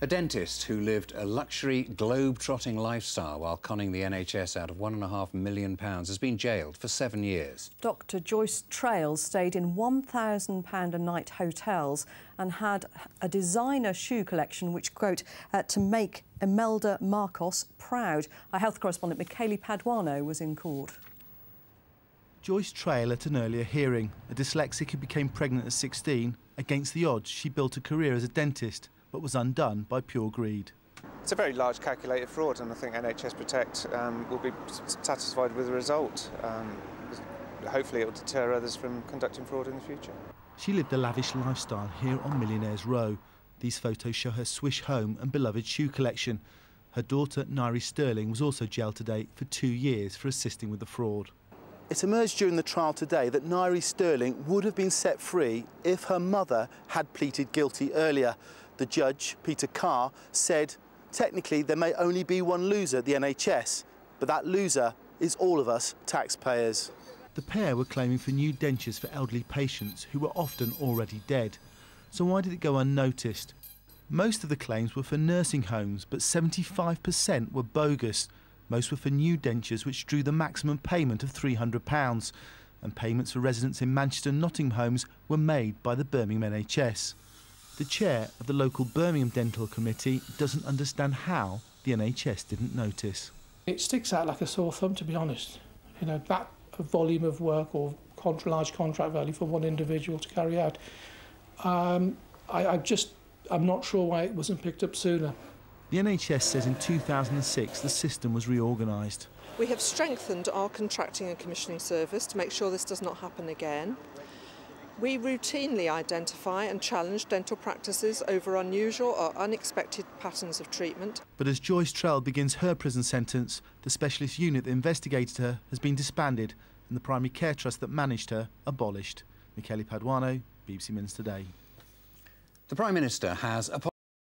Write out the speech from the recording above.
A dentist who lived a luxury, globe-trotting lifestyle while conning the NHS out of £1.5 million has been jailed for 7 years. Dr Joyce Trail stayed in £1,000 a night hotels and had a designer shoe collection which, quote, to make Imelda Marcos proud. Our health correspondent Michele Paduano was in court. Joyce Trail at an earlier hearing. A dyslexic who became pregnant at 16. Against the odds, she built a career as a dentist, but was undone by pure greed. It's a very large calculated fraud, and I think NHS Protect will be satisfied with the result. Hopefully it will deter others from conducting fraud in the future. She lived a lavish lifestyle here on Millionaires Row. These photos show her swish home and beloved shoe collection. Her daughter, Nairi Sterling, was also jailed today for 2 years for assisting with the fraud. It emerged during the trial today that Nairi Sterling would have been set free if her mother had pleaded guilty earlier. The judge, Peter Carr, said technically there may only be one loser at the NHS, but that loser is all of us taxpayers. The pair were claiming for new dentures for elderly patients who were often already dead. So why did it go unnoticed? Most of the claims were for nursing homes, but 75% were bogus. Most were for new dentures, which drew the maximum payment of £300. And payments for residents in Manchester and Nottingham homes were made by the Birmingham NHS. The chair of the local Birmingham Dental Committee doesn't understand how the NHS didn't notice. It sticks out like a sore thumb, to be honest. You know, that volume of work or large contract value for one individual to carry out. I'm not sure why it wasn't picked up sooner. The NHS says in 2006 the system was reorganised. We have strengthened our contracting and commissioning service to make sure this does not happen again. We routinely identify and challenge dental practices over unusual or unexpected patterns of treatment. But as Joyce Trail begins her prison sentence, the specialist unit that investigated her has been disbanded and the primary care trust that managed her abolished. Michele Paduano, BBC Midlands Today. The Prime Minister has